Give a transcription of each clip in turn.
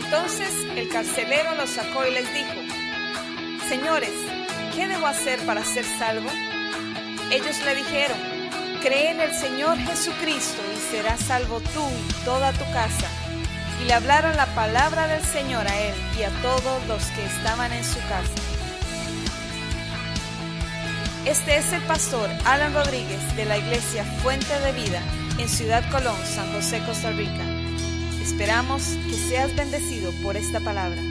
Entonces el carcelero los sacó y les dijo: Señores, ¿qué debo hacer para ser salvo? Ellos le dijeron: Cree en el Señor Jesucristo y serás salvo tú y toda tu casa. Y le hablaron la palabra del Señor a él y a todos los que estaban en su casa. Este es el pastor Alan Rodríguez de la iglesia Fuente de Vida en Ciudad Colón, San José, Costa Rica. Esperamos que seas bendecido por esta palabra.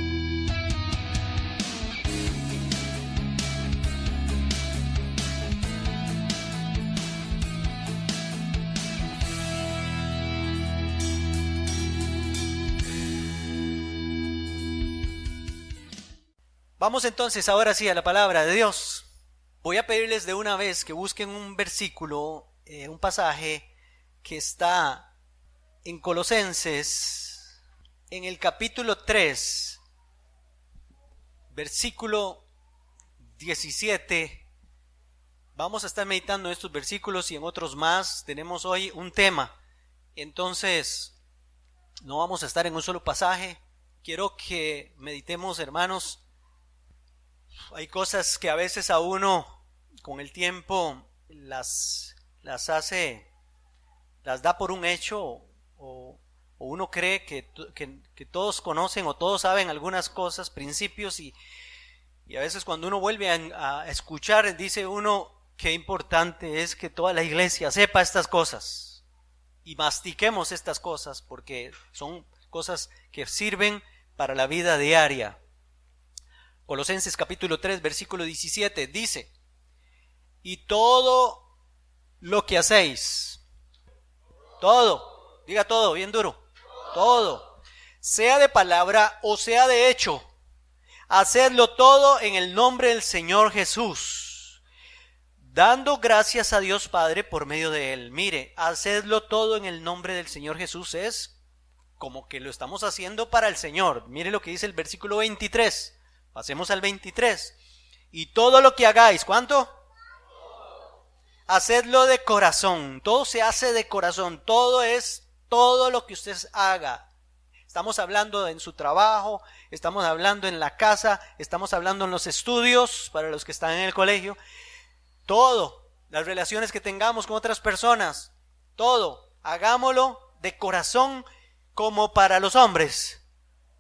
Vamos entonces ahora sí a la palabra de Dios. Voy a pedirles de una vez que busquen un versículo, un pasaje que está en Colosenses, en el capítulo 3, versículo 17. Vamos a estar meditando en estos versículos y en otros más. Tenemos hoy un tema, entonces no vamos a estar en un solo pasaje. Quiero que meditemos, hermanos. Hay cosas que a veces a uno con el tiempo las da por un hecho, o uno cree que todos conocen o todos saben algunas cosas, principios, y a veces cuando uno vuelve a escuchar, dice uno: qué importante es que toda la iglesia sepa estas cosas y mastiquemos estas cosas, porque son cosas que sirven para la vida diaria. Colosenses capítulo 3, versículo 17 dice: y todo lo que hacéis, todo, diga todo bien duro, todo, sea de palabra o sea de hecho, hacedlo todo en el nombre del Señor Jesús, dando gracias a Dios Padre por medio de Él. Mire, hacedlo todo en el nombre del Señor Jesús es como que lo estamos haciendo para el Señor. Mire lo que dice el versículo 23. Pasemos al 23. Y todo lo que hagáis, ¿cuánto? Hacedlo de corazón. Todo se hace de corazón. Todo es todo lo que usted haga. Estamos hablando en su trabajo, estamos hablando en la casa, estamos hablando en los estudios, para los que están en el colegio. Todo, las relaciones que tengamos con otras personas, todo, hagámoslo de corazón como para los hombres.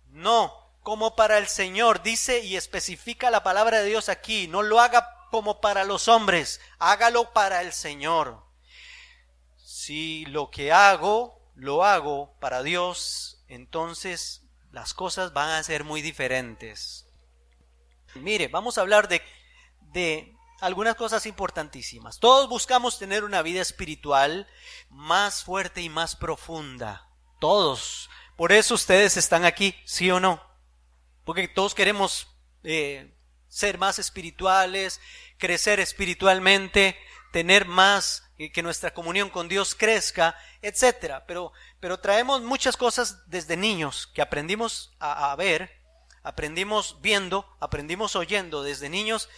No, como para el Señor, dice y especifica la palabra de Dios aquí. No lo haga como para los hombres, hágalo para el Señor. Si lo que hago, lo hago para Dios, entonces las cosas van a ser muy diferentes. Mire, vamos a hablar de algunas cosas importantísimas. Todos buscamos tener una vida espiritual más fuerte y más profunda. Todos. Por eso ustedes están aquí, ¿sí o no? Porque todos queremos ser más espirituales, crecer espiritualmente, tener más, que nuestra comunión con Dios crezca, etcétera. Pero traemos muchas cosas desde niños que aprendimos a ver, aprendimos viendo, aprendimos oyendo desde niños,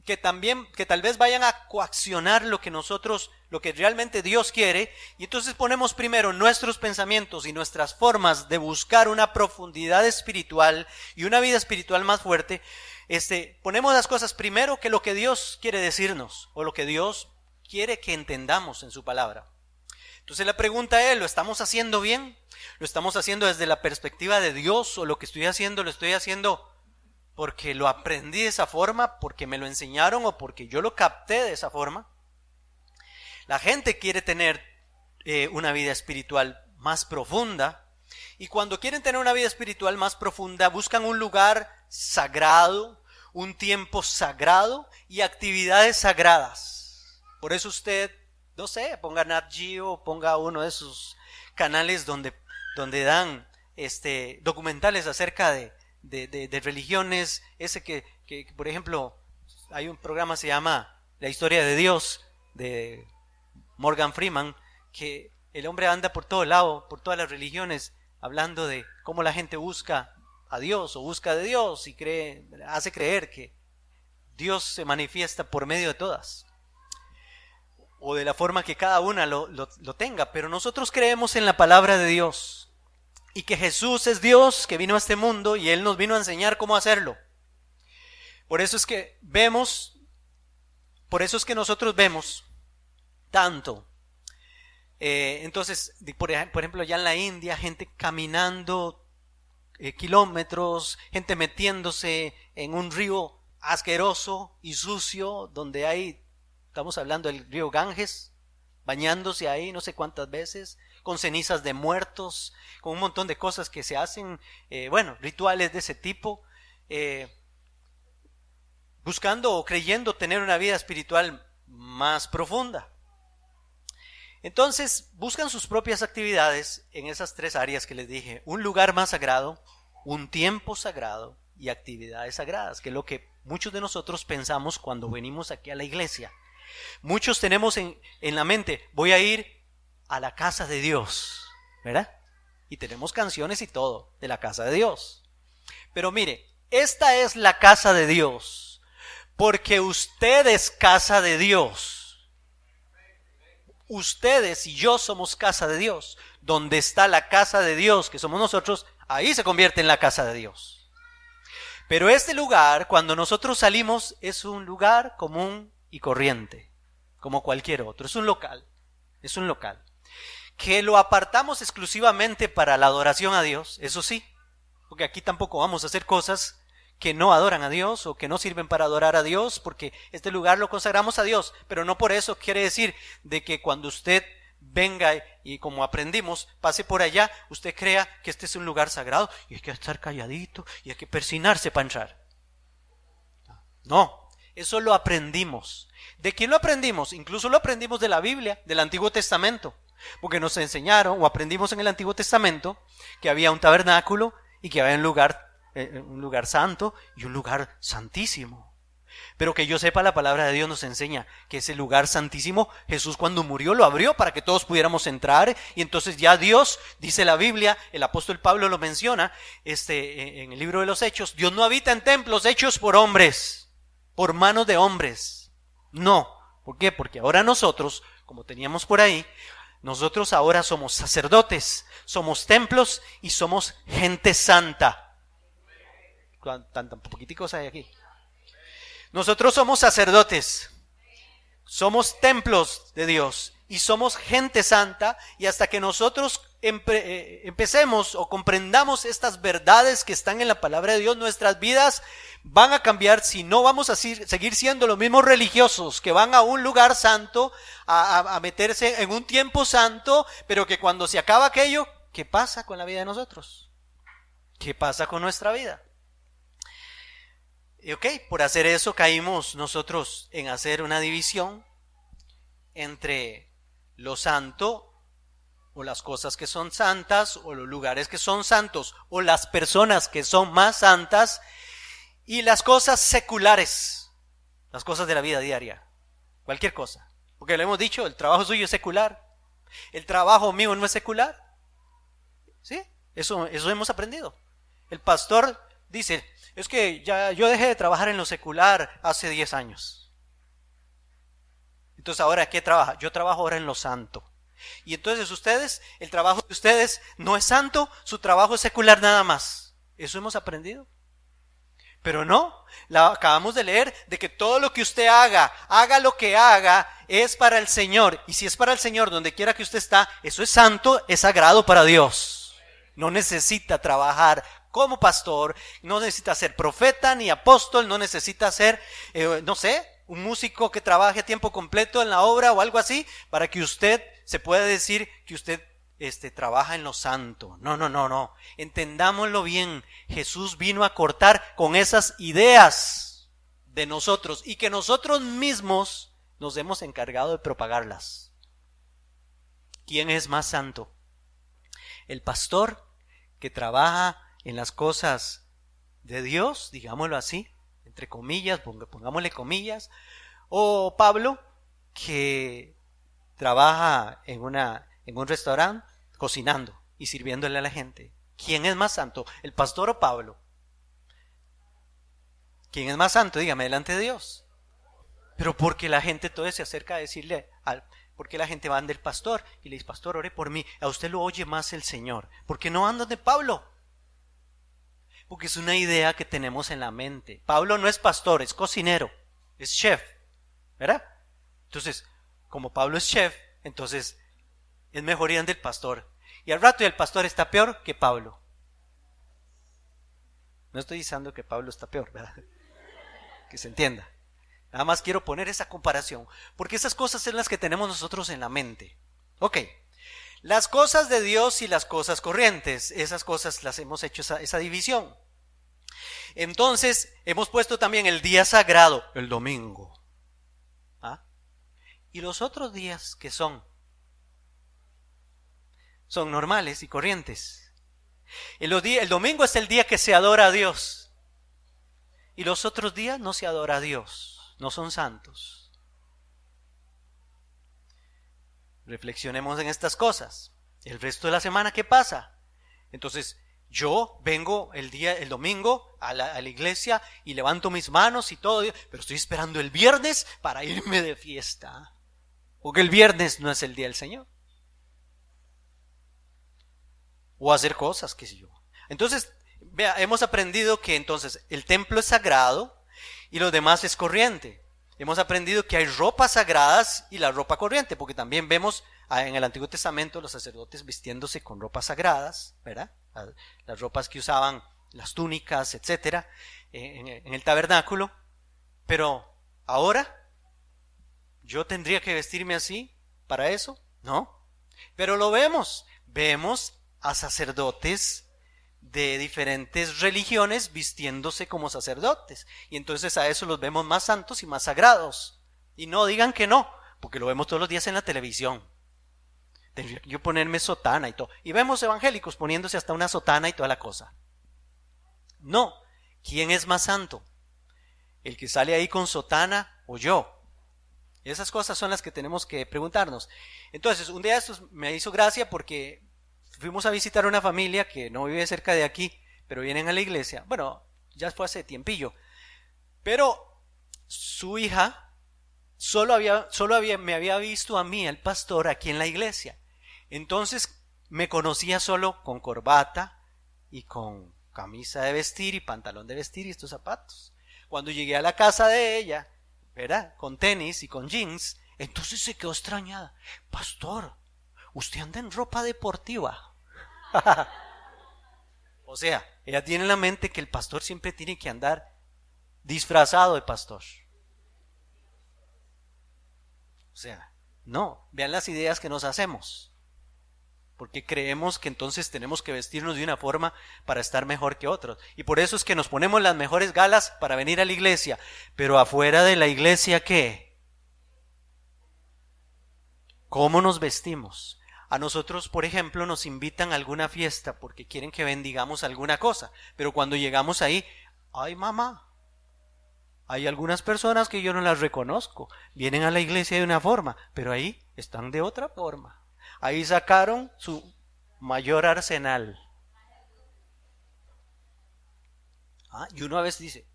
que tal vez vayan a coaccionar lo que realmente Dios quiere, y entonces ponemos primero nuestros pensamientos y nuestras formas de buscar una profundidad espiritual y una vida espiritual más fuerte. Ponemos las cosas primero que lo que Dios quiere decirnos, o lo que Dios quiere que entendamos en su palabra. Entonces la pregunta es: ¿lo estamos haciendo bien? ¿Lo estamos haciendo desde la perspectiva de Dios, o lo que estoy haciendo lo estoy haciendo porque lo aprendí de esa forma, porque me lo enseñaron o porque yo lo capté de esa forma? La gente quiere tener una vida espiritual más profunda, y cuando quieren tener una vida espiritual más profunda buscan un lugar sagrado, un tiempo sagrado y actividades sagradas. Por eso usted, no sé, ponga Nat Geo, ponga uno de esos canales donde dan documentales acerca de religiones, que por ejemplo hay un programa que se llama La Historia de Dios, de Morgan Freeman, que el hombre anda por todo lado, por todas las religiones, hablando de cómo la gente busca a Dios o busca de Dios y hace creer que Dios se manifiesta por medio de todas, o de la forma que cada una lo tenga. Pero nosotros creemos en la palabra de Dios, y que Jesús es Dios que vino a este mundo y Él nos vino a enseñar cómo hacerlo. Por eso es que nosotros vemos tanto. Entonces, por ejemplo, ya en la India, gente caminando kilómetros, gente metiéndose en un río asqueroso y sucio, donde estamos hablando del río Ganges, bañándose ahí no sé cuántas veces, con cenizas de muertos, con un montón de cosas que se hacen, rituales de ese tipo, buscando o creyendo tener una vida espiritual más profunda. Entonces buscan sus propias actividades en esas tres áreas que les dije: un lugar más sagrado, un tiempo sagrado y actividades sagradas, que es lo que muchos de nosotros pensamos cuando venimos aquí a la iglesia. Muchos tenemos en la mente: voy a ir a la casa de Dios, ¿verdad? Y tenemos canciones y todo de la casa de Dios. Pero mire, esta es la casa de Dios, porque usted es casa de Dios. Ustedes y yo somos casa de Dios. Donde está la casa de Dios, que somos nosotros, ahí se convierte en la casa de Dios. Pero este lugar, cuando nosotros salimos, es un lugar común y corriente, como cualquier otro. Es un local, que lo apartamos exclusivamente para la adoración a Dios, eso sí, porque aquí tampoco vamos a hacer cosas que no adoran a Dios o que no sirven para adorar a Dios, porque este lugar lo consagramos a Dios, pero no por eso quiere decir de que cuando usted venga y, como aprendimos, pase por allá, usted crea que este es un lugar sagrado y hay que estar calladito y hay que persinarse para entrar. No, eso lo aprendimos. ¿De quién lo aprendimos? Incluso lo aprendimos de la Biblia, del Antiguo Testamento, porque nos enseñaron o aprendimos en el Antiguo Testamento que había un tabernáculo y que había un lugar santo y un lugar santísimo. Pero que yo sepa, la palabra de Dios nos enseña que ese lugar santísimo, Jesús cuando murió lo abrió para que todos pudiéramos entrar, y entonces ya Dios, dice la Biblia, el apóstol Pablo lo menciona en el libro de los Hechos: Dios no habita en templos hechos por hombres, por manos de hombres. No. ¿Por qué? Porque ahora nosotros, como teníamos por ahí, nosotros ahora somos sacerdotes, somos templos y somos gente santa. Tan poquiticos hay aquí. Nosotros somos sacerdotes, somos templos de Dios y somos gente santa, y hasta que nosotros empecemos o comprendamos estas verdades que están en la palabra de Dios, nuestras vidas van a cambiar. Si no, vamos a seguir siendo los mismos religiosos que van a un lugar santo a meterse en un tiempo santo, pero que cuando se acaba aquello, ¿qué pasa con la vida de nosotros? ¿Qué pasa con nuestra vida? Y por hacer eso caímos nosotros en hacer una división entre lo santo, o las cosas que son santas, o los lugares que son santos, o las personas que son más santas, y las cosas seculares, las cosas de la vida diaria, cualquier cosa. Porque lo hemos dicho, el trabajo suyo es secular, el trabajo mío no es secular. ¿Sí? Eso hemos aprendido. El pastor dice: es que ya yo dejé de trabajar en lo secular hace 10 años. Entonces, ¿ahora qué trabaja? Yo trabajo ahora en lo santo. Y entonces ustedes, el trabajo de ustedes no es santo, su trabajo es secular nada más. Eso hemos aprendido. Pero no, acabamos de leer de que todo lo que usted haga lo que haga, es para el Señor. Y si es para el Señor, donde quiera que usted está, eso es santo, es sagrado para Dios. No necesita trabajar como pastor, no necesita ser profeta ni apóstol, no necesita ser, un músico que trabaje a tiempo completo en la obra o algo así, para que usted se pueda decir que usted trabaja en lo santo. No. Entendámoslo bien. Jesús vino a cortar con esas ideas de nosotros, y que nosotros mismos nos hemos encargado de propagarlas. ¿Quién es más santo? ¿El pastor que trabaja en las cosas de Dios, digámoslo así, entre comillas, pongámosle comillas, o Pablo, que trabaja en un restaurante cocinando y sirviéndole a la gente? ¿Quién es más santo, el pastor o Pablo? ¿Quién es más santo? Dígame, delante de Dios. Pero porque la gente entonces se acerca a decirle, ¿Por qué la gente va ante el pastor y le dice, pastor, ore por mí? A usted lo oye más el Señor. ¿Por qué no andan de Pablo? Porque es una idea que tenemos en la mente. Pablo no es pastor, es cocinero, es chef, ¿verdad? Entonces, como Pablo es chef, entonces es mejor ir ante el pastor. Y al rato el pastor está peor que Pablo. No estoy diciendo que Pablo está peor, ¿verdad? Que se entienda. Nada más quiero poner esa comparación, porque esas cosas son las que tenemos nosotros en la mente. Ok, las cosas de Dios y las cosas corrientes, esas cosas las hemos hecho esa división. Entonces, hemos puesto también el día sagrado, el domingo. ¿Ah? Y los otros días que son normales y corrientes. El domingo es el día que se adora a Dios. Y los otros días no se adora a Dios. No son santos. Reflexionemos en estas cosas. El resto de la semana, ¿qué pasa? Entonces, yo vengo el domingo a la iglesia y levanto mis manos y todo, pero estoy esperando el viernes para irme de fiesta. Porque el viernes no es el día del Señor. O hacer cosas, qué sé yo. Entonces, vea, hemos aprendido que entonces el templo es sagrado y lo demás es corriente. Hemos aprendido que hay ropas sagradas y la ropa corriente, porque también vemos en el Antiguo Testamento los sacerdotes vistiéndose con ropas sagradas, ¿verdad? Las ropas que usaban, las túnicas, etcétera, en el tabernáculo. Pero ahora, ¿yo tendría que vestirme así para eso? No. Pero lo vemos a sacerdotes de diferentes religiones vistiéndose como sacerdotes, y entonces a eso los vemos más santos y más sagrados. Y no digan que no, porque lo vemos todos los días en la televisión. Tendría que yo ponerme sotana y todo, y vemos evangélicos poniéndose hasta una sotana y toda la cosa. No, ¿quién es más santo? ¿El que sale ahí con sotana o yo? Esas cosas son las que tenemos que preguntarnos. Entonces, un día esto me hizo gracia porque fuimos a visitar a una familia que no vive cerca de aquí, pero vienen a la iglesia. Bueno, ya fue hace tiempillo. Pero su hija me había visto a mí, el pastor, aquí en la iglesia. Entonces me conocía solo con corbata y con camisa de vestir y pantalón de vestir y estos zapatos. Cuando llegué a la casa de ella, ¿verdad? Con tenis y con jeans, entonces se quedó extrañada. Pastor, usted anda en ropa deportiva. O sea, ella tiene en la mente que el pastor siempre tiene que andar disfrazado de pastor. O sea, no, vean las ideas que nos hacemos, porque creemos que entonces tenemos que vestirnos de una forma para estar mejor que otros. Y por eso es que nos ponemos las mejores galas para venir a la iglesia. Pero afuera de la iglesia, ¿qué? ¿Cómo nos vestimos? A nosotros, por ejemplo, nos invitan a alguna fiesta porque quieren que bendigamos alguna cosa. Pero cuando llegamos ahí, ¡ay, mamá! Hay algunas personas que yo no las reconozco. Vienen a la iglesia de una forma, pero ahí están de otra forma. Ahí sacaron su mayor arsenal. Y uno a veces dice,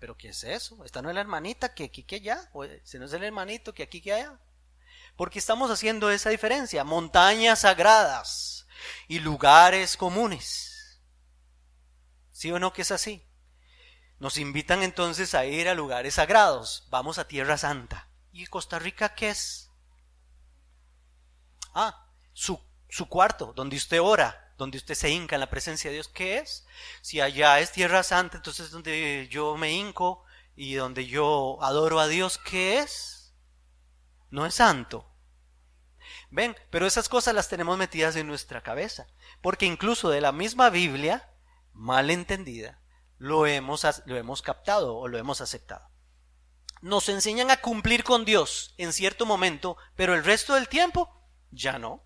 ¿pero qué es eso? ¿Esta no es la hermanita que aquí que allá? ¿O ese no es el hermanito que aquí que allá? Porque estamos haciendo esa diferencia. Montañas sagradas y lugares comunes. ¿Sí o no que es así? Nos invitan entonces a ir a lugares sagrados. Vamos a Tierra Santa. ¿Y Costa Rica qué es? Su cuarto, donde usted ora, donde usted se hinca en la presencia de Dios, ¿qué es? Si allá es Tierra Santa, entonces donde yo me hinco y donde yo adoro a Dios, ¿qué es? No es santo. Ven, pero esas cosas las tenemos metidas en nuestra cabeza, porque incluso de la misma Biblia, mal entendida, lo hemos captado o lo hemos aceptado. Nos enseñan a cumplir con Dios en cierto momento, pero el resto del tiempo ya no.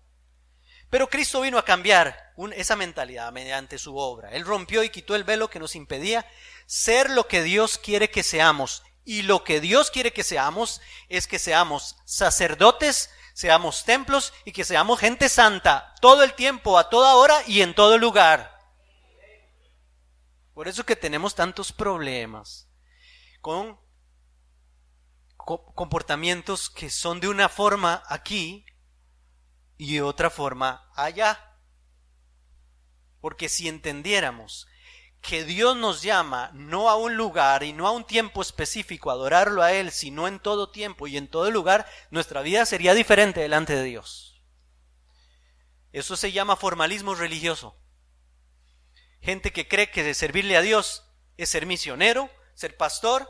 Pero Cristo vino a cambiar esa mentalidad mediante su obra. Él rompió y quitó el velo que nos impedía ser lo que Dios quiere que seamos. Y lo que Dios quiere que seamos es que seamos sacerdotes, seamos templos y que seamos gente santa todo el tiempo, a toda hora y en todo lugar. Por eso que tenemos tantos problemas con comportamientos que son de una forma aquí y otra forma allá. Porque si entendiéramos que Dios nos llama no a un lugar y no a un tiempo específico a adorarlo a Él, sino en todo tiempo y en todo lugar, nuestra vida sería diferente delante de Dios. Eso se llama formalismo religioso. Gente que cree que de servirle a Dios es ser misionero, ser pastor,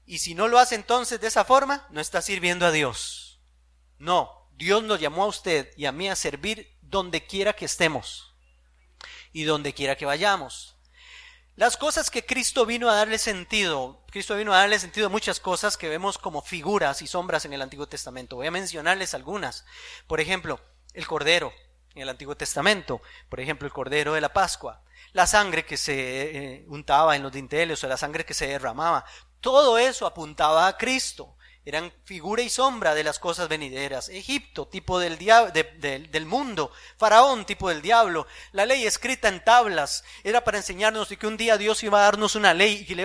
y si no lo hace entonces de esa forma, no está sirviendo a Dios. No, Dios nos llamó a usted y a mí a servir donde quiera que estemos y donde quiera que vayamos. Las cosas que Cristo vino a darle sentido a muchas cosas que vemos como figuras y sombras en el Antiguo Testamento. Voy a mencionarles algunas. Por ejemplo, el Cordero en el Antiguo Testamento. Por ejemplo, el Cordero de la Pascua. La sangre que se untaba en los dinteles o la sangre que se derramaba. Todo eso apuntaba a Cristo. Eran figura y sombra de las cosas venideras. Egipto, tipo del mundo. Faraón, tipo del diablo. La ley escrita en tablas era para enseñarnos de que un día Dios iba a darnos una ley y que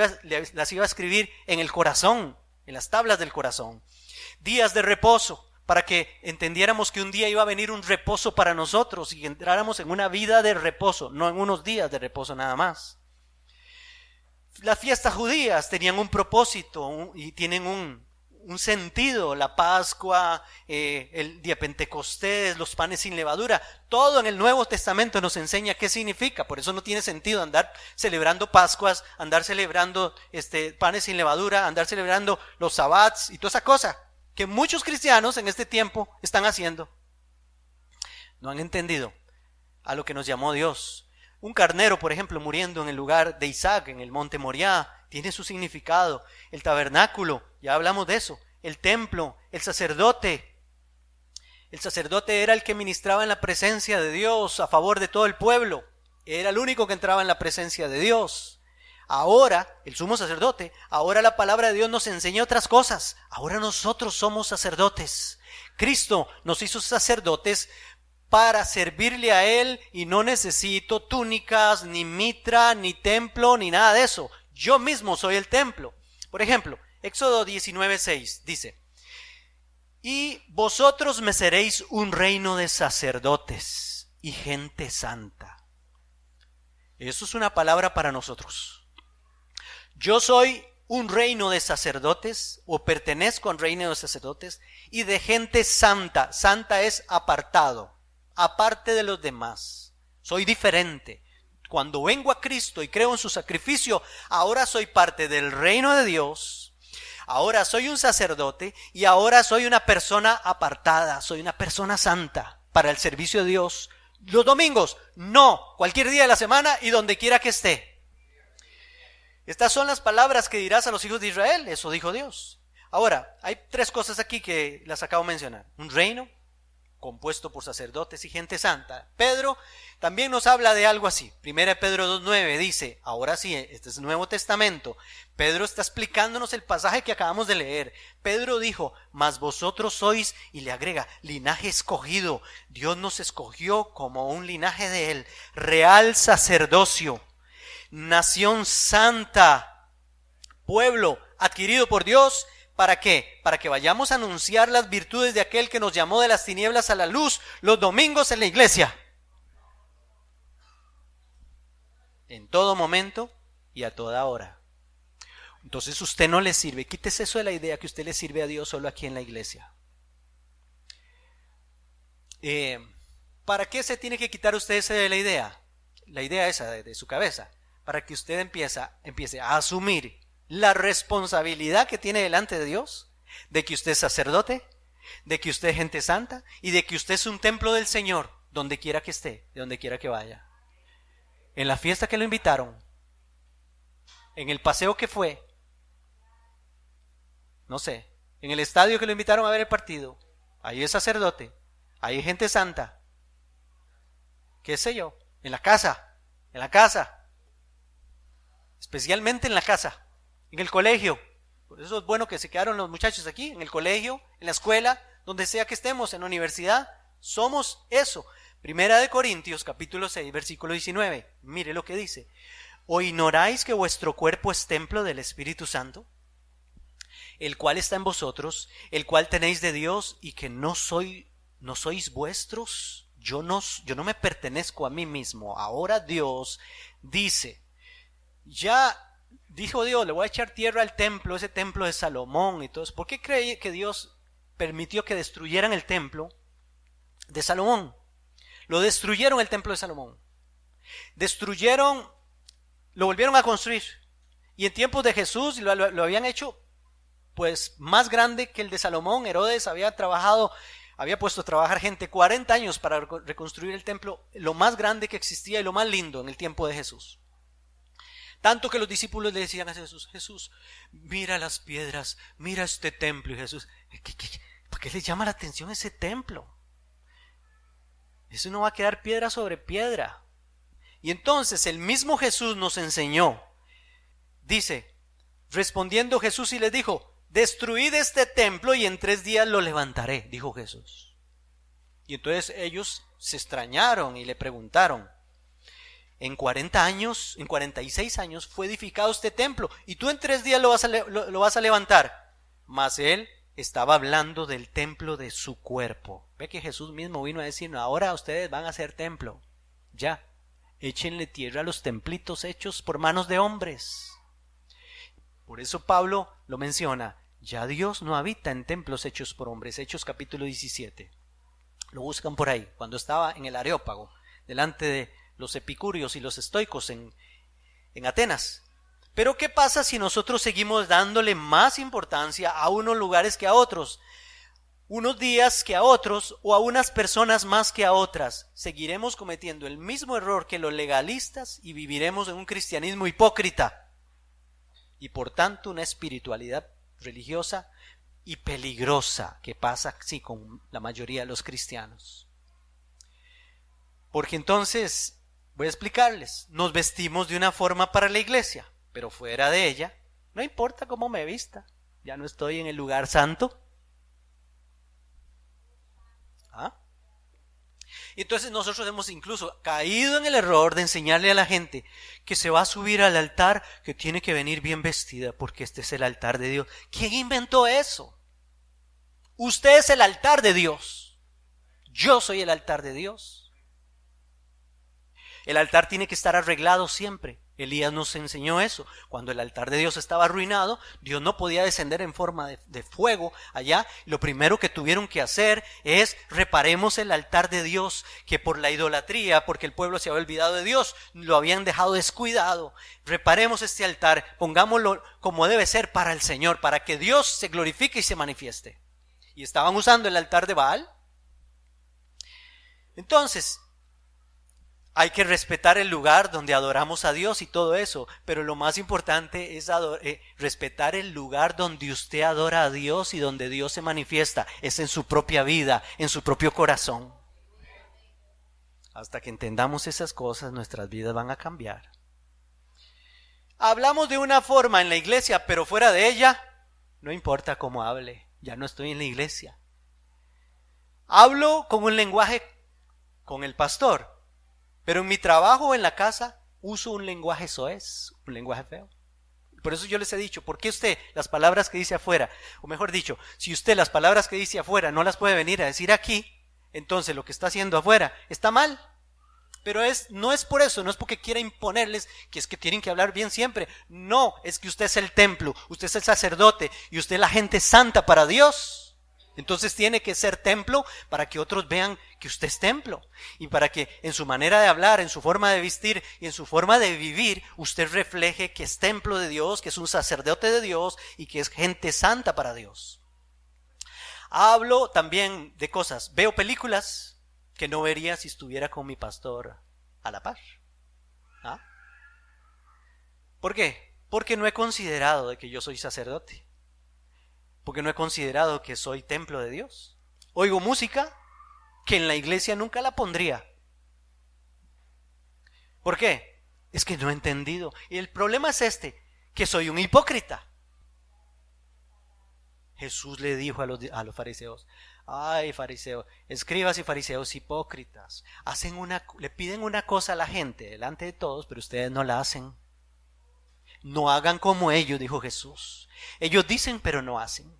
las iba a escribir en el corazón, en las tablas del corazón. Días de reposo, para que entendiéramos que un día iba a venir un reposo para nosotros y entráramos en una vida de reposo, no en unos días de reposo nada más. Las fiestas judías tenían un propósito y tienen un sentido. La Pascua, el día Pentecostés, los panes sin levadura, todo en el Nuevo Testamento nos enseña qué significa. Por eso no tiene sentido andar celebrando Pascuas, andar celebrando panes sin levadura, andar celebrando los sabbats y toda esa cosa que muchos cristianos en este tiempo están haciendo. No han entendido a lo que nos llamó Dios. Un carnero, por ejemplo, muriendo en el lugar de Isaac, en el monte Moriah, tiene su significado. El tabernáculo, ya hablamos de eso. El templo, el sacerdote. El sacerdote era el que ministraba en la presencia de Dios a favor de todo el pueblo. Era el único que entraba en la presencia de Dios. Ahora, el sumo sacerdote, ahora la palabra de Dios nos enseña otras cosas. Ahora nosotros somos sacerdotes. Cristo nos hizo sacerdotes para servirle a Él y no necesito túnicas, ni mitra, ni templo, ni nada de eso. Yo mismo soy el templo. Por ejemplo, Éxodo 19:6 dice: y vosotros me seréis un reino de sacerdotes y gente santa. Eso es una palabra para nosotros. Yo soy un reino de sacerdotes, o pertenezco a un reino de sacerdotes y de gente santa. Santa es apartado, aparte de los demás. Soy diferente. Cuando vengo a Cristo y creo en su sacrificio, ahora soy parte del reino de Dios. Ahora soy un sacerdote y ahora soy una persona apartada, soy una persona santa para el servicio de Dios. Los domingos, no, cualquier día de la semana y donde quiera que esté. Estas son las palabras que dirás a los hijos de Israel, eso dijo Dios. Ahora, hay tres cosas aquí que las acabo de mencionar. Un reino compuesto por sacerdotes y gente santa. Pedro también nos habla de algo así. 1 Pedro 2:9 dice, ahora sí, este es el Nuevo Testamento. Pedro está explicándonos el pasaje que acabamos de leer. Pedro dijo, mas vosotros sois, y le agrega, linaje escogido. Dios nos escogió como un linaje de Él. Real sacerdocio, nación santa, pueblo adquirido por Dios. ¿Para qué? Para que vayamos a anunciar las virtudes de aquel que nos llamó de las tinieblas a la luz los domingos en la iglesia. En todo momento y a toda hora. Entonces usted no le sirve. Quítese eso de la idea que usted le sirve a Dios solo aquí en la iglesia. ¿Para qué se tiene que quitar usted esa de la idea? La idea esa de su cabeza. Para que usted empiece a asumir la responsabilidad que tiene delante de Dios, de que usted es sacerdote, de que usted es gente santa y de que usted es un templo del Señor, donde quiera que esté, de donde quiera que vaya. En la fiesta que lo invitaron, en el paseo que fue, no sé, en el estadio que lo invitaron a ver el partido, ahí es sacerdote, ahí es gente santa, qué sé yo, en la casa, especialmente en la casa. En el colegio, por eso es bueno que se quedaron los muchachos aquí, en el colegio, en la escuela, donde sea que estemos, en la universidad, somos eso. 1 Corintios capítulo 6, versículo 19, mire lo que dice. ¿O ignoráis que vuestro cuerpo es templo del Espíritu Santo, el cual está en vosotros, el cual tenéis de Dios, y que no sois vuestros. Yo no me pertenezco a mí mismo. Ahora Dios dice, ya dijo Dios, le voy a echar tierra al templo, ese templo de Salomón y todo eso. ¿Por qué cree que Dios permitió que destruyeran el templo de Salomón? Lo destruyeron, el templo de Salomón. Destruyeron, lo volvieron a construir. Y en tiempos de Jesús lo habían hecho pues más grande que el de Salomón. Herodes había puesto a trabajar gente 40 años para reconstruir el templo, lo más grande que existía y lo más lindo en el tiempo de Jesús. Tanto que los discípulos le decían a Jesús, Jesús, mira las piedras, mira este templo. Y Jesús, ¿por qué le llama la atención ese templo? Eso no va a quedar piedra sobre piedra. Y entonces el mismo Jesús nos enseñó. Dice, respondiendo Jesús y les dijo, destruid este templo y en 3 días lo levantaré, dijo Jesús. Y entonces ellos se extrañaron y le preguntaron, en 46 años fue edificado este templo y tú en 3 días lo vas a levantar. Mas él estaba hablando del templo de su cuerpo. Ve que Jesús mismo vino a decir, ahora ustedes van a hacer templo. Ya, échenle tierra a los templitos hechos por manos de hombres. Por eso Pablo lo menciona, ya Dios no habita en templos hechos por hombres. Hechos capítulo 17. Lo buscan por ahí, cuando estaba en el Areópago, delante de los epicúreos y los estoicos en Atenas. Pero ¿qué pasa si nosotros seguimos dándole más importancia a unos lugares que a otros? Unos días que a otros, o a unas personas más que a otras. Seguiremos cometiendo el mismo error que los legalistas y viviremos en un cristianismo hipócrita. Y por tanto una espiritualidad religiosa y peligrosa que pasa así con la mayoría de los cristianos. Porque entonces, voy a explicarles, nos vestimos de una forma para la iglesia, pero fuera de ella, no importa cómo me vista, ya no estoy en el lugar santo. Y entonces nosotros hemos incluso caído en el error de enseñarle a la gente que se va a subir al altar, que tiene que venir bien vestida porque este es el altar de Dios. ¿Quién inventó eso? Usted es el altar de Dios. Yo soy el altar de Dios. El altar tiene que estar arreglado siempre. Elías nos enseñó eso. Cuando el altar de Dios estaba arruinado, Dios no podía descender en forma de fuego allá. Lo primero que tuvieron que hacer es reparemos el altar de Dios, que por la idolatría, porque el pueblo se había olvidado de Dios, lo habían dejado descuidado. Reparemos este altar, pongámoslo como debe ser para el Señor, para que Dios se glorifique y se manifieste. Y estaban usando el altar de Baal. Entonces, hay que respetar el lugar donde adoramos a Dios y todo eso, pero lo más importante es respetar el lugar donde usted adora a Dios y donde Dios se manifiesta, es en su propia vida, en su propio corazón. Hasta que entendamos esas cosas, nuestras vidas van a cambiar. Hablamos de una forma en la iglesia, pero fuera de ella, no importa cómo hable, ya no estoy en la iglesia. Hablo con un lenguaje con el pastor. Pero en mi trabajo o en la casa uso un lenguaje soez, un lenguaje feo. Por eso yo les he dicho, ¿por qué usted las palabras que dice afuera, o mejor dicho, si usted las palabras que dice afuera no las puede venir a decir aquí, entonces lo que está haciendo afuera está mal? Pero no es por eso, no es porque quiera imponerles que es que tienen que hablar bien siempre. No, es que usted es el templo, usted es el sacerdote y usted es la gente santa para Dios. Entonces tiene que ser templo para que otros vean que usted es templo y para que en su manera de hablar, en su forma de vestir y en su forma de vivir, usted refleje que es templo de Dios, que es un sacerdote de Dios y que es gente santa para Dios. Hablo también de cosas, veo películas que no vería si estuviera con mi pastor a la par. ¿Por qué? Porque no he considerado de que yo soy sacerdote. Porque no he considerado que soy templo de Dios. Oigo música que en la iglesia nunca la pondría. ¿Por qué? Es que no he entendido. Y el problema es que soy un hipócrita. Jesús le dijo a los fariseos, ay fariseos, escribas y fariseos hipócritas, le piden una cosa a la gente delante de todos, pero ustedes no la hacen. No hagan como ellos, dijo Jesús. Ellos dicen, pero no hacen.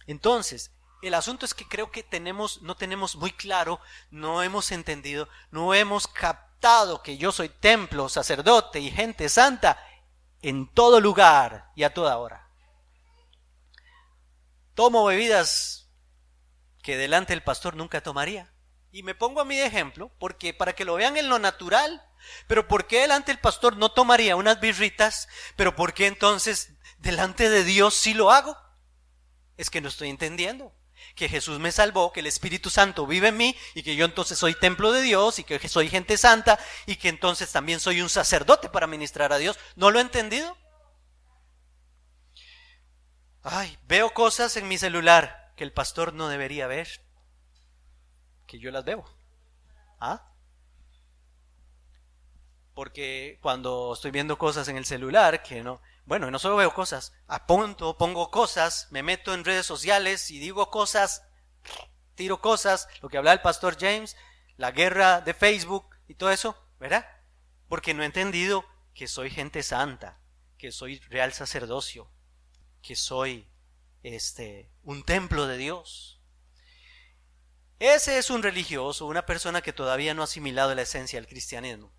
Entonces, el asunto es que creo que no tenemos muy claro, no hemos entendido, no hemos captado que yo soy templo, sacerdote y gente santa en todo lugar y a toda hora. Tomo bebidas que delante del pastor nunca tomaría. Y me pongo a mí de ejemplo, porque para que lo vean en lo natural. Pero ¿por qué delante del pastor no tomaría unas birritas? Pero ¿por qué entonces delante de Dios sí lo hago? Es que no estoy entendiendo. Que Jesús me salvó, que el Espíritu Santo vive en mí y que yo entonces soy templo de Dios y que soy gente santa y que entonces también soy un sacerdote para ministrar a Dios. ¿No lo he entendido? Ay, veo cosas en mi celular que el pastor no debería ver, que yo las veo. ¿Ah? Porque cuando estoy viendo cosas en el celular, que no, bueno, no solo veo cosas, apunto, pongo cosas, me meto en redes sociales y digo cosas, tiro cosas, lo que hablaba el pastor James, la guerra de Facebook y todo eso, ¿verdad? Porque no he entendido que soy gente santa, que soy real sacerdocio, que soy un templo de Dios. Ese es un religioso, una persona que todavía no ha asimilado la esencia del cristianismo.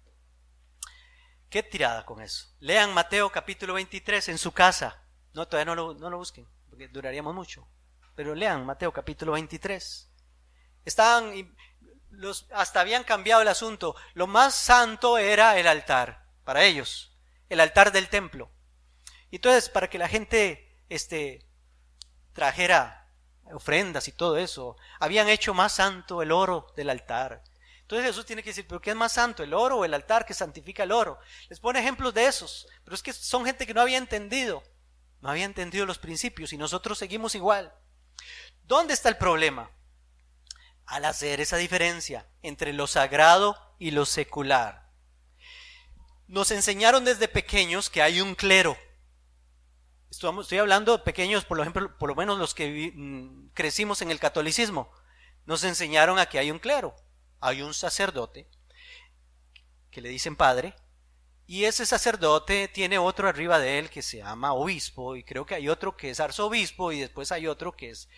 ¿Qué tirada con eso? Lean Mateo capítulo 23 en su casa. No, todavía no lo busquen, porque duraríamos mucho. Pero lean Mateo capítulo 23. Hasta habían cambiado el asunto. Lo más santo era el altar, para ellos. El altar del templo. Entonces, para que la gente trajera ofrendas y todo eso, habían hecho más santo el oro del altar. Entonces Jesús tiene que decir, ¿pero qué es más santo, el oro o el altar que santifica el oro? Les pone ejemplos de esos, pero es que son gente que no había entendido los principios y nosotros seguimos igual. ¿Dónde está el problema? Al hacer esa diferencia entre lo sagrado y lo secular. Nos enseñaron desde pequeños que hay un clero. Estoy hablando de pequeños, por lo menos los que crecimos en el catolicismo. Nos enseñaron a que hay un clero. Hay un sacerdote que le dicen padre y ese sacerdote tiene otro arriba de él que se llama obispo y creo que hay otro que es arzobispo y después hay otro que es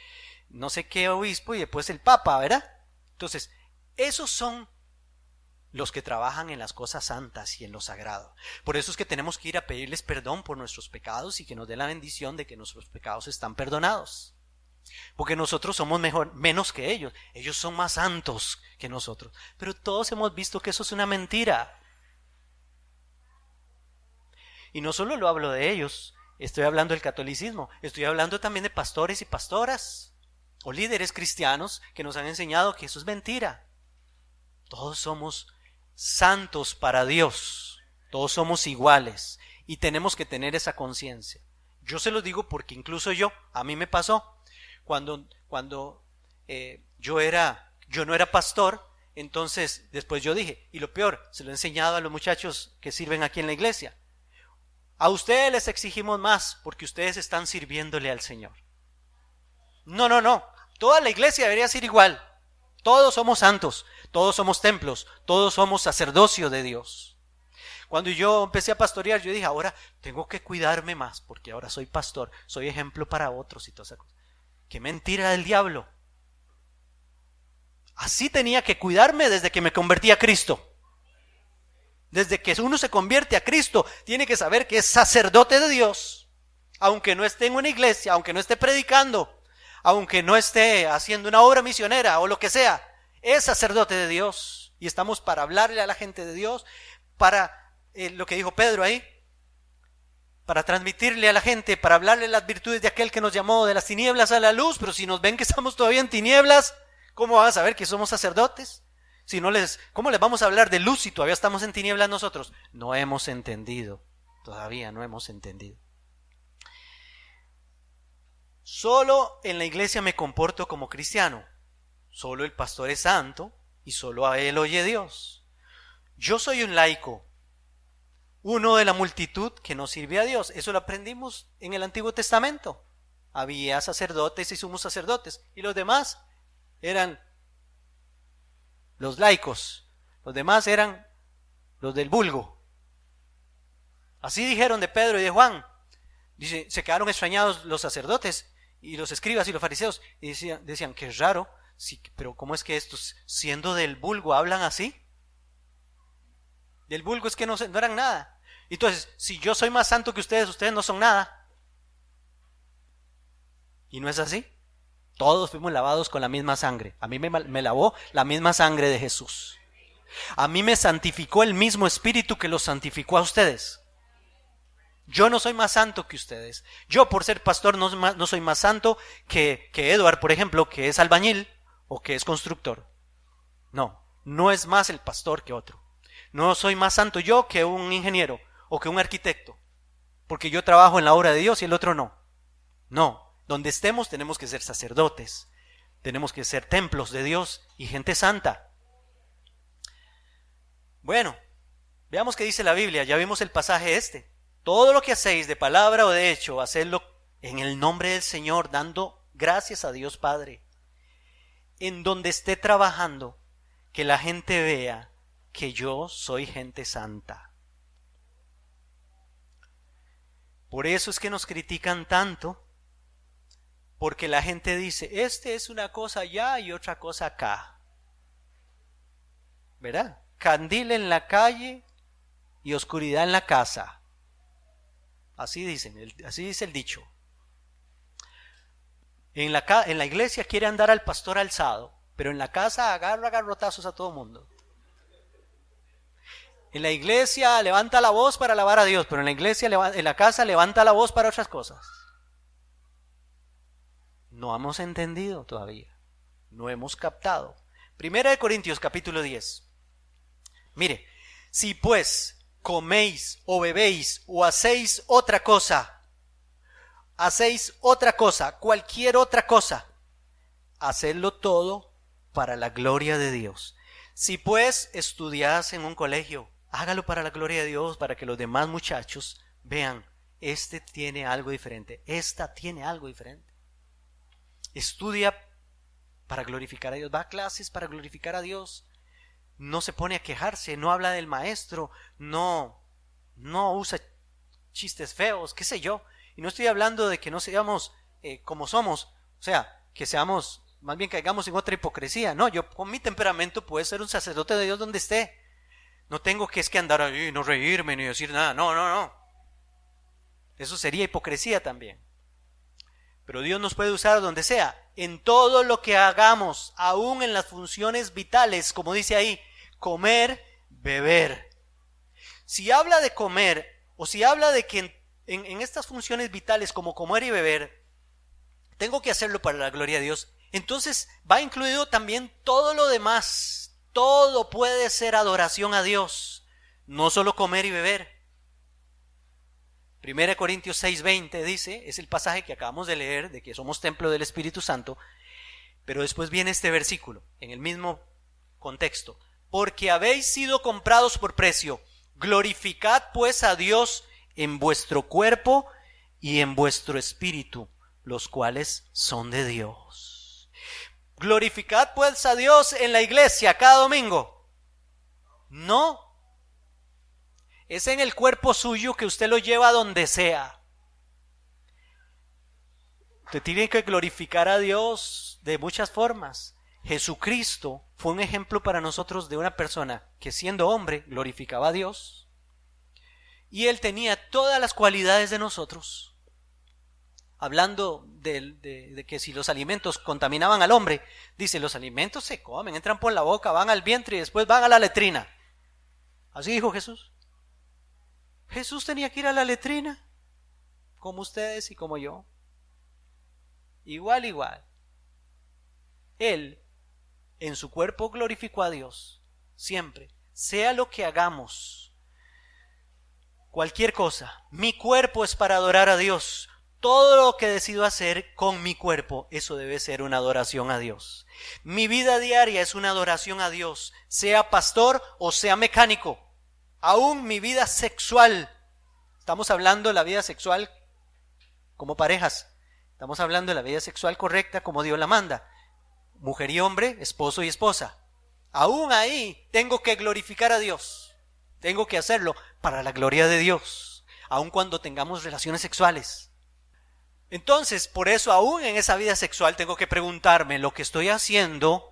no sé qué obispo y después el papa, ¿verdad? Entonces, esos son los que trabajan en las cosas santas y en lo sagrado. Por eso es que tenemos que ir a pedirles perdón por nuestros pecados y que nos dé la bendición de que nuestros pecados están perdonados. Porque nosotros somos menos que ellos. Ellos son más santos que nosotros. Pero todos hemos visto que eso es una mentira. Y no solo lo hablo de ellos, estoy hablando del catolicismo, estoy hablando también de pastores y pastoras o líderes cristianos que nos han enseñado que eso es mentira. Todos somos santos para Dios, todos somos iguales y tenemos que tener esa conciencia. Yo se lo digo porque incluso a mí me pasó. Cuando yo no era pastor, entonces después yo dije, y lo peor, se lo he enseñado a los muchachos que sirven aquí en la iglesia. A ustedes les exigimos más porque ustedes están sirviéndole al Señor. No, toda la iglesia debería ser igual. Todos somos santos, todos somos templos, todos somos sacerdocio de Dios. Cuando yo empecé a pastorear, yo dije, ahora tengo que cuidarme más porque ahora soy pastor, soy ejemplo para otros y toda esa cosa. ¡Qué mentira del diablo! Así tenía que cuidarme desde que me convertí a Cristo. Desde que uno se convierte a Cristo, tiene que saber que es sacerdote de Dios. Aunque no esté en una iglesia, aunque no esté predicando, aunque no esté haciendo una obra misionera o lo que sea, es sacerdote de Dios. Y estamos para hablarle a la gente de Dios, para lo que dijo Pedro ahí, para transmitirle a la gente, para hablarle las virtudes de aquel que nos llamó de las tinieblas a la luz. Pero si nos ven que estamos todavía en tinieblas, ¿cómo van a saber que somos sacerdotes? ¿Cómo les vamos a hablar de luz si todavía estamos en tinieblas nosotros? No hemos entendido, todavía no hemos entendido. Solo en la iglesia me comporto como cristiano, solo el pastor es santo y solo a él oye Dios. Yo soy un laico, uno de la multitud que no sirve a Dios. Eso lo aprendimos en el Antiguo Testamento. Había sacerdotes y sumos sacerdotes y los demás eran los laicos, los demás eran los del vulgo. Así dijeron de Pedro y de Juan. Dice, se quedaron extrañados los sacerdotes y los escribas y los fariseos y decían qué raro, sí, pero ¿cómo es que estos, siendo del vulgo, hablan así? Del vulgo es que no eran nada. Entonces, si yo soy más santo que ustedes no son nada. ¿Y no es así? Todos fuimos lavados con la misma sangre. A mí me lavó la misma sangre de Jesús. A mí me santificó el mismo Espíritu que los santificó a ustedes. Yo no soy más santo que ustedes. Yo, por ser pastor, no soy más santo que Edward, por ejemplo, que es albañil o que es constructor. No, no es más el pastor que otro. No soy más santo yo que un ingeniero o que un arquitecto, porque yo trabajo en la obra de Dios y el otro no. No, donde estemos tenemos que ser sacerdotes, tenemos que ser templos de Dios y gente santa. Bueno, veamos qué dice la Biblia. Ya vimos el pasaje este. Todo lo que hacéis de palabra o de hecho, hacedlo en el nombre del Señor, dando gracias a Dios Padre. En donde esté trabajando, que la gente vea que yo soy gente santa. Por eso es que nos critican tanto, porque la gente dice, este es una cosa allá y otra cosa acá. ¿Verdad? Candil en la calle y oscuridad en la casa. Así dicen, así dice el dicho. En la iglesia quiere andar al pastor alzado, pero en la casa agarra garrotazos a todo mundo. En la iglesia levanta la voz para alabar a Dios, pero en la casa levanta la voz para otras cosas. No hemos entendido todavía, no hemos captado. 1 Corintios capítulo 10. Mire, si pues coméis o bebéis o hacéis otra cosa, cualquier otra cosa, hacedlo todo para la gloria de Dios. Si pues estudias en un colegio, hágalo para la gloria de Dios, para que los demás muchachos vean, este tiene algo diferente, esta tiene algo diferente. Estudia para glorificar a Dios, va a clases para glorificar a Dios. No se pone a quejarse, no habla del maestro, no usa chistes feos, qué sé yo. Y no estoy hablando de que no seamos como somos, o sea, que seamos, más bien caigamos en otra hipocresía. No, yo con mi temperamento puedo ser un sacerdote de Dios donde esté. No tengo que andar ahí, no reírme ni decir nada, no. Eso sería hipocresía también. Pero Dios nos puede usar donde sea, en todo lo que hagamos, aún en las funciones vitales, como dice ahí, comer, beber. Si habla de comer, o si habla de que en estas funciones vitales como comer y beber, tengo que hacerlo para la gloria de Dios, entonces va incluido también todo lo demás. Todo puede ser adoración a Dios, no solo comer y beber. 1 Corintios 6:20 dice, es el pasaje que acabamos de leer, de que somos templo del Espíritu Santo, pero después viene este versículo, en el mismo contexto. Porque habéis sido comprados por precio, glorificad pues a Dios en vuestro cuerpo y en vuestro espíritu, los cuales son de Dios. Glorificad pues a Dios en la iglesia cada domingo. No. Es en el cuerpo suyo que usted lo lleva donde sea. Usted tiene que glorificar a Dios de muchas formas. Jesucristo fue un ejemplo para nosotros de una persona que siendo hombre glorificaba a Dios. Y Él tenía todas las cualidades de nosotros. Hablando de que si los alimentos contaminaban al hombre, dice, los alimentos se comen, entran por la boca, van al vientre y después van a la letrina. Así dijo Jesús. Jesús tenía que ir a la letrina, como ustedes y como yo. Igual. Él, en su cuerpo, glorificó a Dios, siempre, sea lo que hagamos, cualquier cosa. Mi cuerpo es para adorar a Dios. Todo lo que decido hacer con mi cuerpo, eso debe ser una adoración a Dios. Mi vida diaria es una adoración a Dios, sea pastor o sea mecánico. Aún mi vida sexual, estamos hablando de la vida sexual como parejas, estamos hablando de la vida sexual correcta como Dios la manda, mujer y hombre, esposo y esposa. Aún ahí tengo que glorificar a Dios, tengo que hacerlo para la gloria de Dios. aun cuando tengamos relaciones sexuales. Entonces, por eso aún en esa vida sexual tengo que preguntarme, ¿lo que estoy haciendo,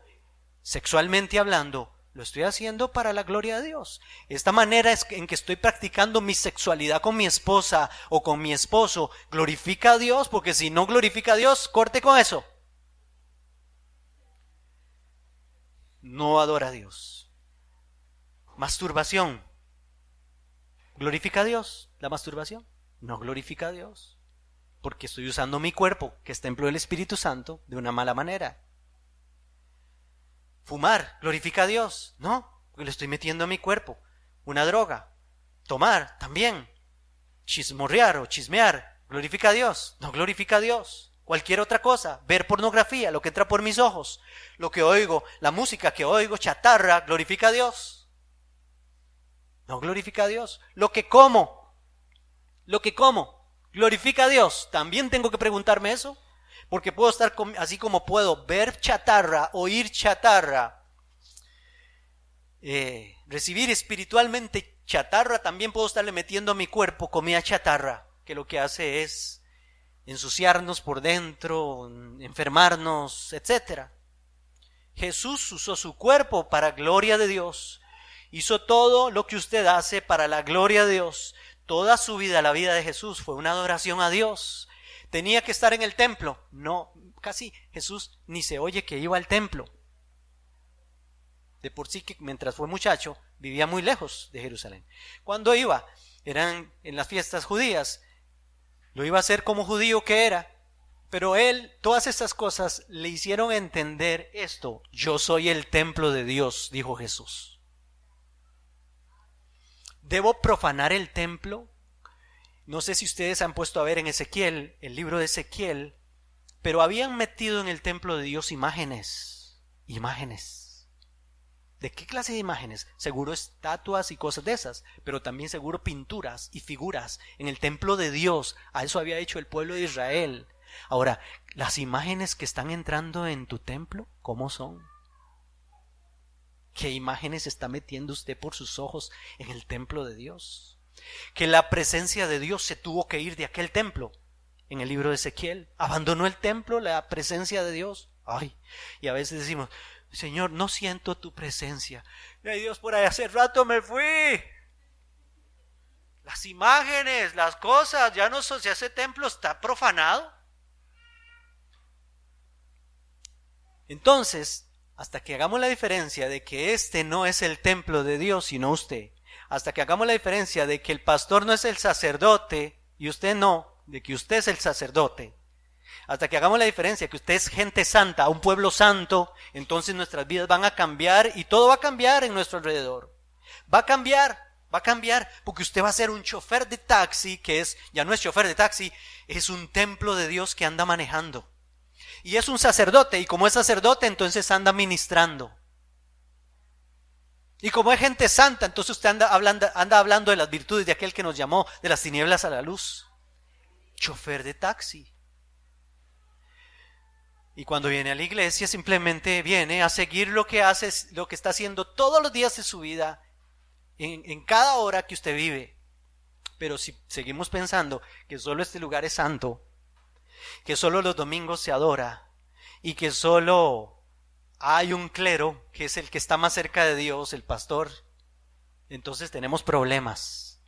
sexualmente hablando, lo estoy haciendo para la gloria de Dios? Esta manera en que estoy practicando mi sexualidad con mi esposa o con mi esposo, ¿glorifica a Dios? Porque si no glorifica a Dios, corte con eso. No adora a Dios. Masturbación. ¿Glorifica a Dios la masturbación? No glorifica a Dios. Porque estoy usando mi cuerpo, que es templo del Espíritu Santo, de una mala manera. Fumar, ¿glorifica a Dios? No, porque le estoy metiendo a mi cuerpo una droga. Tomar, también. Chismorrear o chismear, ¿glorifica a Dios? No glorifica a Dios. Cualquier otra cosa, ver pornografía, lo que entra por mis ojos, lo que oigo, la música que oigo, chatarra, ¿glorifica a Dios? No glorifica a Dios. Lo que como, ¿glorifica a Dios? También tengo que preguntarme eso, porque puedo estar así como puedo ver chatarra, oír chatarra, recibir espiritualmente chatarra, también puedo estarle metiendo a mi cuerpo comida chatarra, que lo que hace es ensuciarnos por dentro, enfermarnos, etc. Jesús usó su cuerpo para gloria de Dios. Hizo todo lo que usted hace para la gloria de Dios. Toda su vida, la vida de Jesús, fue una adoración a Dios. ¿Tenía que estar en el templo? No, casi Jesús ni se oye que iba al templo. De por sí que mientras fue muchacho vivía muy lejos de Jerusalén. Cuando iba, eran en las fiestas judías, lo iba a hacer como judío que era, pero él, todas estas cosas le hicieron entender esto: yo soy el templo de Dios, dijo Jesús. ¿Debo profanar el templo? No sé si ustedes han puesto a ver en Ezequiel, el libro de Ezequiel, pero habían metido en el templo de Dios imágenes. ¿De qué clase de imágenes? Seguro estatuas y cosas de esas, pero también seguro pinturas y figuras en el templo de Dios. A eso había hecho el pueblo de Israel. Ahora, las imágenes que están entrando en tu templo, ¿cómo son? ¿Qué imágenes está metiendo usted por sus ojos en el templo de Dios? Que la presencia de Dios se tuvo que ir de aquel templo. En el libro de Ezequiel, abandonó el templo, la presencia de Dios. Ay, y a veces decimos: Señor, no siento tu presencia. Ay, Dios, por ahí hace rato me fui. Las imágenes, las cosas, ya no son, si ese templo está profanado. Entonces, hasta que hagamos la diferencia de que este no es el templo de Dios, sino usted, hasta que hagamos la diferencia de que el pastor no es el sacerdote y usted no, de que usted es el sacerdote, hasta que hagamos la diferencia que usted es gente santa, un pueblo santo, entonces nuestras vidas van a cambiar y todo va a cambiar en nuestro alrededor. Va a cambiar, porque usted va a ser un chofer de taxi, que es, ya no es chofer de taxi, es un templo de Dios que anda manejando. Y es un sacerdote, y como es sacerdote, entonces anda ministrando. Y como es gente santa, entonces usted anda hablando de las virtudes de aquel que nos llamó de las tinieblas a la luz. Chofer de taxi. Y cuando viene a la iglesia, simplemente viene a seguir lo que hace, lo que está haciendo todos los días de su vida, en cada hora que usted vive. Pero si seguimos pensando que solo este lugar es santo, que solo los domingos se adora y que solo hay un clero que es el que está más cerca de Dios, el pastor, entonces tenemos problemas.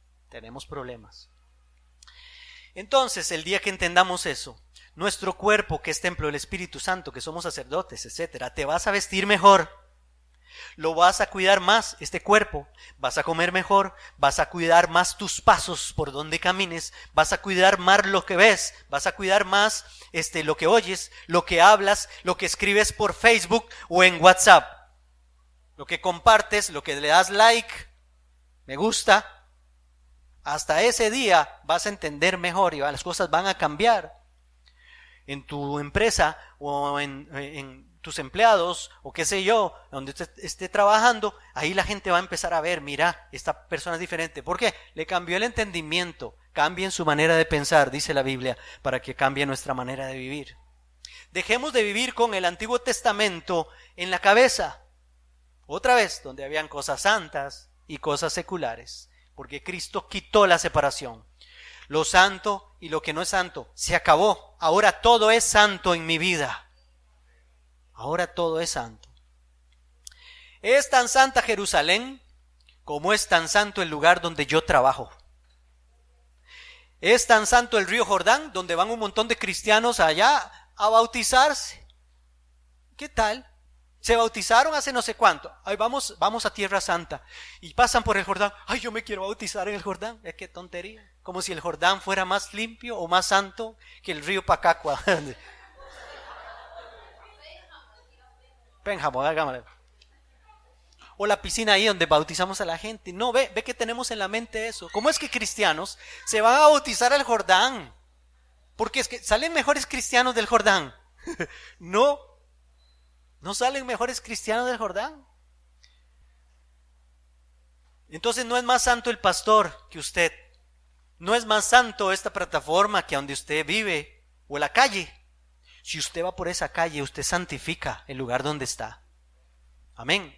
Entonces, el día que entendamos eso, nuestro cuerpo, que es templo del Espíritu Santo, que somos sacerdotes, etcétera, te vas a vestir mejor, lo vas a cuidar más, este cuerpo, vas a comer mejor, vas a cuidar más tus pasos por donde camines, vas a cuidar más lo que ves, vas a cuidar más lo que oyes, lo que hablas, lo que escribes por Facebook o en WhatsApp, lo que compartes, lo que le das like, me gusta. Hasta ese día vas a entender mejor y las cosas van a cambiar. En tu empresa o en tus empleados o qué sé yo, donde usted esté trabajando, ahí la gente va a empezar a ver, mira, esta persona es diferente. ¿Por qué? Le cambió el entendimiento. Cambien su manera de pensar, dice la Biblia, para que cambie nuestra manera de vivir. Dejemos de vivir con el Antiguo Testamento en la cabeza. Otra vez, donde habían cosas santas y cosas seculares, porque Cristo quitó la separación. lo santo y lo que no es santo. Se acabó. Ahora todo es santo en mi vida. Ahora todo es santo. Es tan santa Jerusalén como es tan santo el lugar donde yo trabajo. Es tan santo el río Jordán, donde van un montón de cristianos allá a bautizarse. ¿Qué tal? Se bautizaron hace no sé cuánto. Ay, vamos a Tierra Santa. Y pasan por el Jordán. Ay, yo me quiero bautizar en el Jordán. Qué tontería. Como si el Jordán fuera más limpio o más santo que el río Pacacua. Pénjamo, hagámosle. O la piscina ahí donde bautizamos a la gente. No, ve que tenemos en la mente eso. ¿Cómo es que cristianos se van a bautizar al Jordán? Porque es que salen mejores cristianos del Jordán. No salen mejores cristianos del Jordán. Entonces no es más santo el pastor que usted. No es más santo esta plataforma que donde usted vive o la calle. Si usted va por esa calle, usted santifica el lugar donde está. Amén.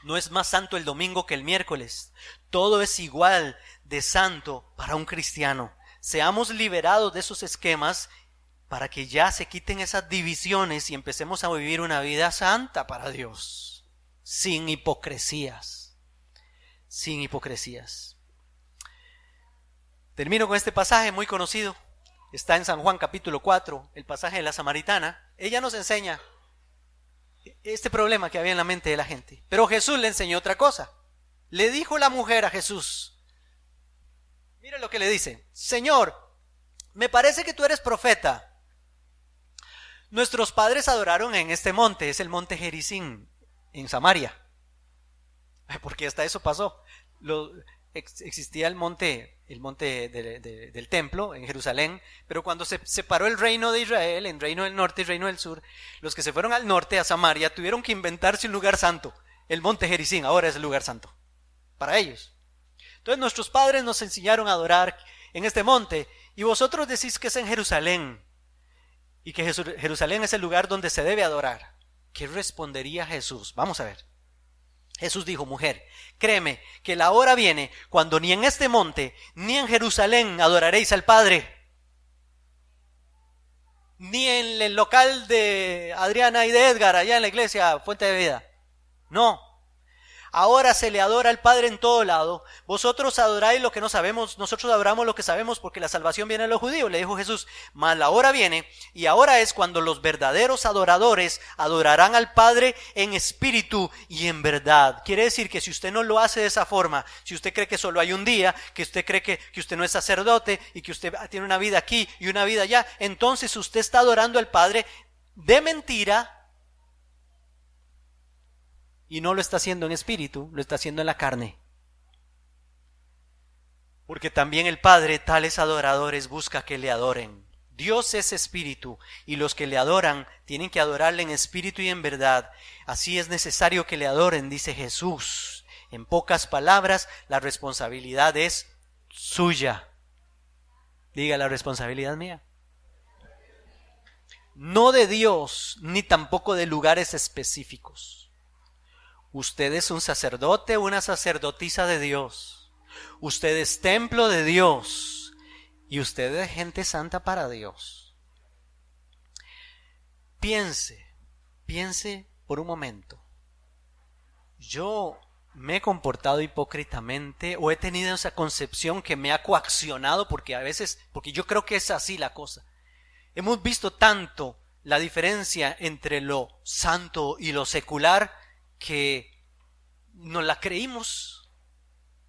No es más santo el domingo que el miércoles. Todo es igual de santo para un cristiano. Seamos liberados de esos esquemas para que ya se quiten esas divisiones y empecemos a vivir una vida santa para Dios. Sin hipocresías. Sin hipocresías. Termino con este pasaje muy conocido. Está en San Juan capítulo 4, el pasaje de la samaritana. Ella nos enseña este problema que había en la mente de la gente. Pero Jesús le enseñó otra cosa. Le dijo la mujer a Jesús. Mire lo que le dice. Señor, me parece que tú eres profeta. Nuestros padres adoraron en este monte, es el monte Gerizim, en Samaria. Porque hasta eso pasó. Existía el monte del templo en Jerusalén, pero cuando se separó el reino de Israel, en reino del norte y reino del sur, los que se fueron al norte, a Samaria, tuvieron que inventarse un lugar santo. El monte Gerizim ahora es el lugar santo para ellos. Entonces nuestros padres nos enseñaron a adorar en este monte, y vosotros decís que es en Jerusalén, y que Jerusalén es el lugar donde se debe adorar. ¿Qué respondería Jesús? Vamos a ver. Jesús dijo: mujer, créeme que la hora viene cuando ni en este monte ni en Jerusalén adoraréis al Padre, ni en el local de Adriana y de Edgar allá en la iglesia Fuente de Vida. No. Ahora se le adora al Padre en todo lado. Vosotros adoráis lo que no sabemos, nosotros adoramos lo que sabemos, porque la salvación viene de los judíos, le dijo Jesús. Mas la hora viene, y ahora es cuando los verdaderos adoradores adorarán al Padre en espíritu y en verdad. Quiere decir que si usted no lo hace de esa forma, si usted cree que solo hay un día, que usted cree que usted no es sacerdote y que usted tiene una vida aquí y una vida allá, entonces usted está adorando al Padre de mentira. Y no lo está haciendo en espíritu, lo está haciendo en la carne. Porque también el Padre tales adoradores busca que le adoren. Dios es espíritu, y los que le adoran tienen que adorarle en espíritu y en verdad. Así es necesario que le adoren, dice Jesús. En pocas palabras, la responsabilidad es suya. Diga: la responsabilidad mía. No de Dios, ni tampoco de lugares específicos. Usted es un sacerdote o una sacerdotisa de Dios. Usted es templo de Dios. Y usted es gente santa para Dios. Piense por un momento. ¿Yo me he comportado hipócritamente o he tenido esa concepción que me ha coaccionado? Porque a veces, porque yo creo que es así la cosa. Hemos visto tanto la diferencia entre lo santo y lo secular que nos la creímos.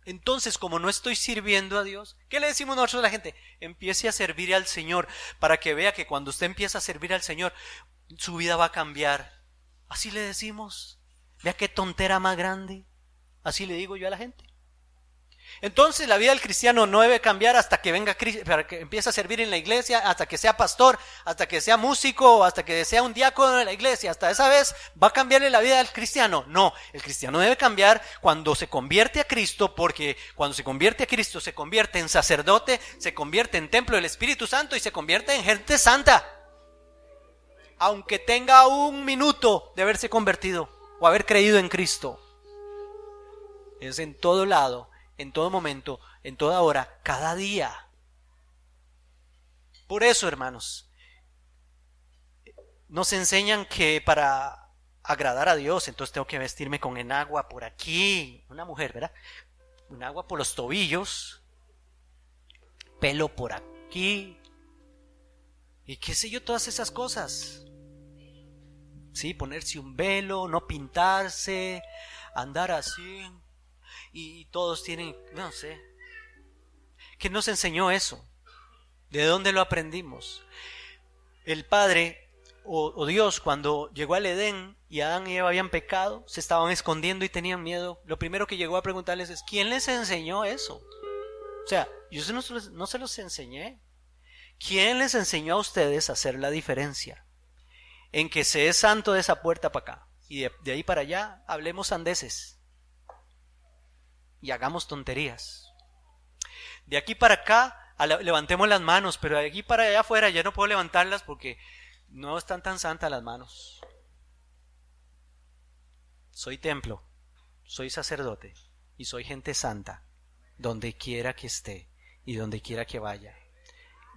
Entonces, como no estoy sirviendo a Dios, ¿qué le decimos nosotros a la gente? Empiece a servir al Señor, para que vea que cuando usted empieza a servir al Señor, su vida va a cambiar. Así le decimos. Vea qué tontera más grande. Así le digo yo a la gente. Entonces la vida del cristiano no debe cambiar hasta que venga Cristo, para que empiece a servir en la iglesia, hasta que sea pastor, hasta que sea músico, hasta que sea un diácono de la iglesia. Hasta esa vez va a cambiarle la vida del cristiano. No, el cristiano debe cambiar cuando se convierte a Cristo, porque cuando se convierte a Cristo se convierte en sacerdote, se convierte en templo del Espíritu Santo y se convierte en gente santa. Aunque tenga un minuto de haberse convertido o haber creído en Cristo. Es en todo lado, en todo momento, en toda hora, cada día. Por eso, hermanos, nos enseñan que para agradar a Dios, entonces tengo que vestirme con enagua por aquí, una mujer, ¿verdad? Un agua por los tobillos, pelo por aquí, y qué sé yo, todas esas cosas. Sí, ponerse un velo, no pintarse, andar así, y todos tienen, no sé. ¿Quién nos enseñó eso? ¿De dónde lo aprendimos? El Padre o Dios, cuando llegó al Edén y Adán y Eva habían pecado, se estaban escondiendo y tenían miedo. Lo primero que llegó a preguntarles es, ¿quién les enseñó eso? O sea, yo no se los enseñé. ¿Quién les enseñó a ustedes a hacer la diferencia? En que se es santo de esa puerta para acá y de ahí para allá hablemos sandeces y hagamos tonterías. De aquí para acá levantemos las manos, pero de aquí para allá afuera ya no puedo levantarlas porque no están tan santas las manos. Soy templo, soy sacerdote y soy gente santa, donde quiera que esté y donde quiera que vaya.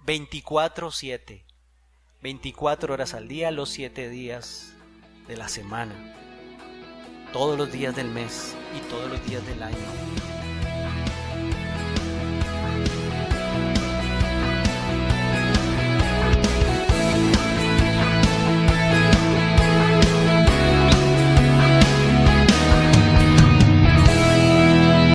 24/7, 24 horas al día, los 7 días de la semana, todos los días del mes y todos los días del año.